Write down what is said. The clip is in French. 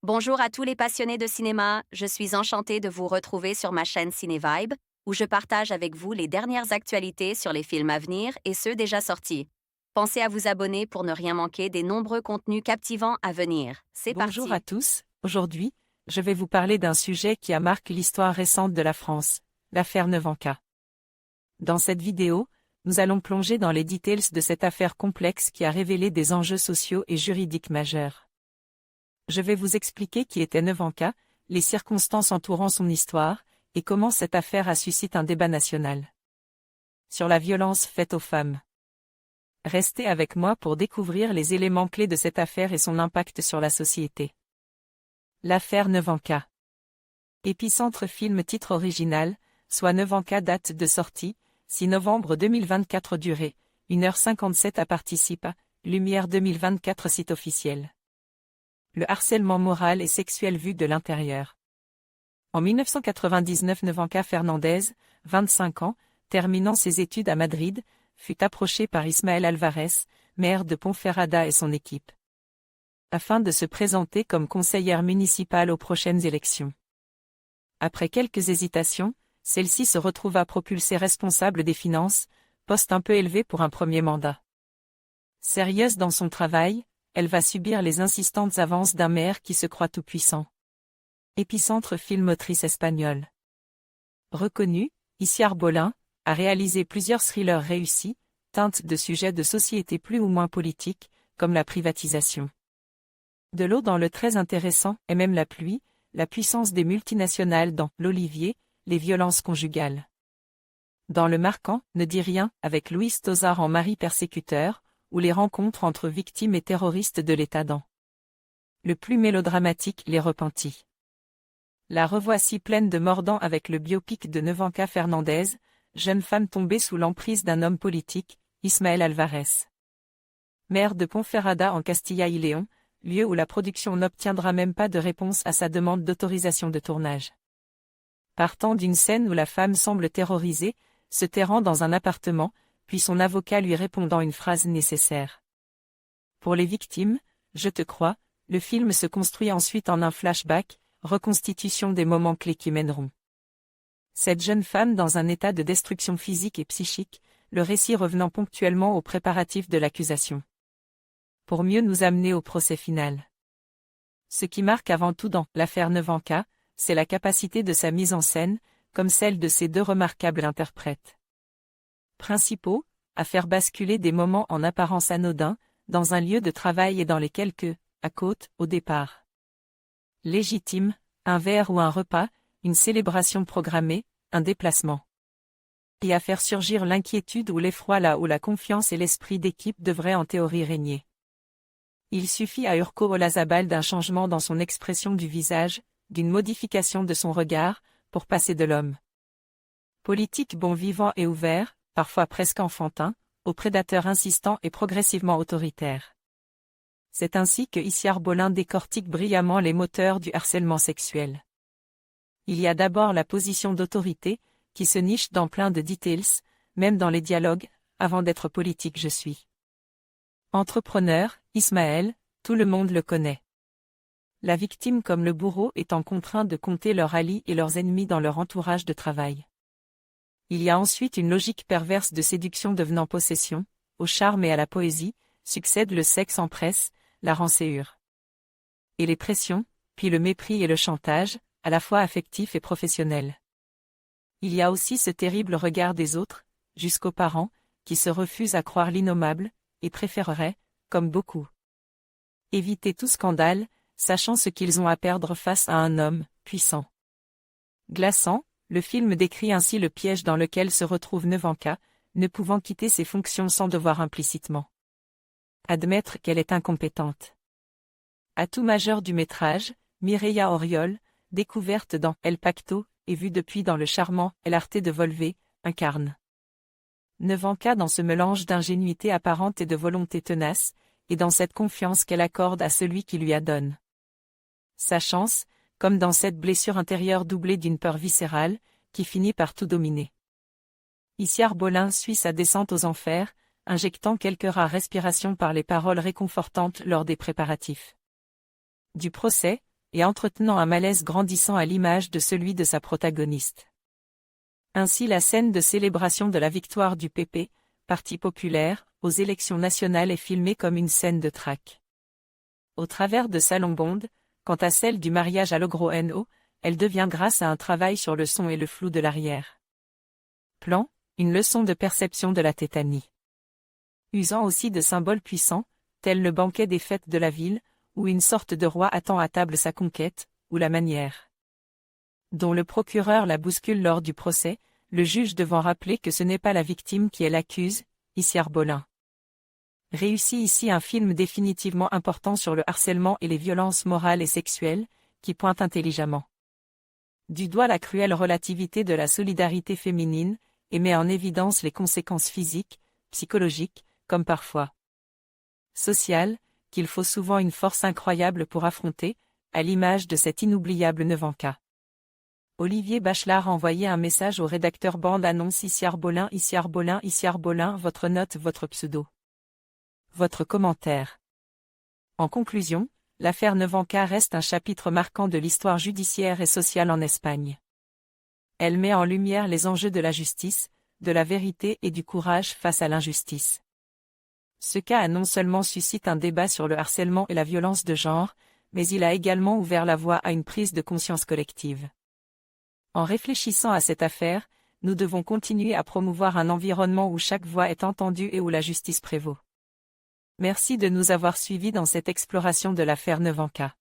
Bonjour à tous les passionnés de cinéma, je suis enchantée de vous retrouver sur ma chaîne CinéVibe, où je partage avec vous les dernières actualités sur les films à venir et ceux déjà sortis. Pensez à vous abonner pour ne rien manquer des nombreux contenus captivants à venir. C'est Bonjour à parti! tous, aujourd'hui, je vais vous parler d'un sujet qui a marqué l'histoire récente de la France, l'affaire Nevanka. Dans cette vidéo, nous allons plonger dans les details de cette affaire complexe qui a révélé des enjeux sociaux et juridiques majeurs. Je vais vous expliquer qui était Nevanka, les circonstances entourant son histoire, et comment cette affaire a suscité un débat national sur la violence faite aux femmes. Restez avec moi pour découvrir les éléments clés de cette affaire et son impact sur la société. L'affaire Nevanka. Épicentre film titre original, soit Nevanka date de sortie, 6 novembre 2024 durée, 1h57 à participe, Lumière 2024 site officiel. Le harcèlement moral et sexuel vu de l'intérieur. En 1999 Nevanka Fernandez, 25 ans, terminant ses études à Madrid, fut approché par Ismaël Alvarez, maire de Ponferrada et son équipe, afin de se présenter comme conseillère municipale aux prochaines élections. Après quelques hésitations, celle-ci se retrouva propulsée responsable des finances, poste un peu élevé pour un premier mandat. Sérieuse dans son travail, elle va subir les insistantes avances d'un maire qui se croit tout-puissant. Épicentre film motrice espagnole. Reconnue, Itziar Bolin a réalisé plusieurs thrillers réussis, teintes de sujets de société plus ou moins politiques, comme la privatisation. De l'eau dans le très intéressant et même la pluie, la puissance des multinationales dans l'Olivier, les violences conjugales. Dans le marquant Ne dis rien avec Louis Tozard en mari persécuteur, ou les rencontres entre victimes et terroristes de l'État dans le plus mélodramatique Les Repentis. La revoici pleine de mordants avec le biopic de Nevanka Fernandez, jeune femme tombée sous l'emprise d'un homme politique, Ismaël Alvarez. Maire de Ponferrada en Castilla y León, lieu où la production n'obtiendra même pas de réponse à sa demande d'autorisation de tournage. Partant d'une scène où la femme semble terrorisée, se terrant dans un appartement, puis son avocat lui répondant une phrase nécessaire. Pour les victimes, je te crois, le film se construit ensuite en un flashback, reconstitution des moments clés qui mèneront cette jeune femme dans un état de destruction physique et psychique, le récit revenant ponctuellement aux préparatifs de l'accusation. Pour mieux nous amener au procès final. Ce qui marque avant tout dans l'affaire Nevanka, c'est la capacité de sa mise en scène, comme celle de ses deux remarquables interprètes principaux, à faire basculer des moments en apparence anodins, dans un lieu de travail et dans les quelques, à côte, au départ. Légitime, un verre ou un repas, une célébration programmée, un déplacement. Et à faire surgir l'inquiétude ou l'effroi là où la confiance et l'esprit d'équipe devraient en théorie régner. Il suffit à Urko Olazabal d'un changement dans son expression du visage, d'une modification de son regard, pour passer de l'homme politique bon vivant et ouvert, parfois presque enfantin, au prédateur insistant et progressivement autoritaire. C'est ainsi que Itziar Bolin décortique brillamment les moteurs du harcèlement sexuel. Il y a d'abord la position d'autorité, qui se niche dans plein de details, même dans les dialogues, avant d'être politique je suis. Entrepreneur, Ismaël, tout le monde le connaît. La victime comme le bourreau étant contraint de compter leurs alliés et leurs ennemis dans leur entourage de travail. Il y a ensuite une logique perverse de séduction devenant possession, au charme et à la poésie, succède le sexe en presse, la rancéure. Et les pressions, puis le mépris et le chantage, à la fois affectifs et professionnels. Il y a aussi ce terrible regard des autres, jusqu'aux parents, qui se refusent à croire l'innommable, et préféreraient, comme beaucoup, éviter tout scandale, sachant ce qu'ils ont à perdre face à un homme, puissant. Glaçant, le film décrit ainsi le piège dans lequel se retrouve Nevanka, ne pouvant quitter ses fonctions sans devoir implicitement admettre qu'elle est incompétente. Atout majeur du métrage, Mireia Oriol, découverte dans El Pacto, et vue depuis dans le charmant El Arte de Volver, incarne Nevanka dans ce mélange d'ingénuité apparente et de volonté tenace, et dans cette confiance qu'elle accorde à celui qui lui adonne sa chance, comme dans cette blessure intérieure doublée d'une peur viscérale, qui finit par tout dominer. Itziar Bolin suit sa descente aux enfers, injectant quelques rares respirations par les paroles réconfortantes lors des préparatifs du procès, et entretenant un malaise grandissant à l'image de celui de sa protagoniste. Ainsi la scène de célébration de la victoire du PP, Parti populaire, aux élections nationales est filmée comme une scène de traque. Au travers de Salon Bond, quant à celle du mariage à l'Ogro-No, elle devient grâce à un travail sur le son et le flou de l'arrière. Plan, une leçon de perception de la tétanie. Usant aussi de symboles puissants, tels le banquet des fêtes de la ville, où une sorte de roi attend à table sa conquête, ou la manière dont le procureur la bouscule lors du procès, le juge devant rappeler que ce n'est pas la victime qui est l'accuse, ici Arbolin. Réussit ici un film définitivement important sur le harcèlement et les violences morales et sexuelles, qui pointe intelligemment du doigt la cruelle relativité de la solidarité féminine, et met en évidence les conséquences physiques, psychologiques, comme parfois sociales, qu'il faut souvent une force incroyable pour affronter, à l'image de cet inoubliable Nevenka. Olivier Bachelard envoyait un message au rédacteur bande-annonce ici Arbolin, votre note, votre pseudo. Votre commentaire. En conclusion, l'affaire Nevenka reste un chapitre marquant de l'histoire judiciaire et sociale en Espagne. Elle met en lumière les enjeux de la justice, de la vérité et du courage face à l'injustice. Ce cas a non seulement suscité un débat sur le harcèlement et la violence de genre, mais il a également ouvert la voie à une prise de conscience collective. En réfléchissant à cette affaire, nous devons continuer à promouvoir un environnement où chaque voix est entendue et où la justice prévaut. Merci de nous avoir suivis dans cette exploration de l'affaire Nevenka.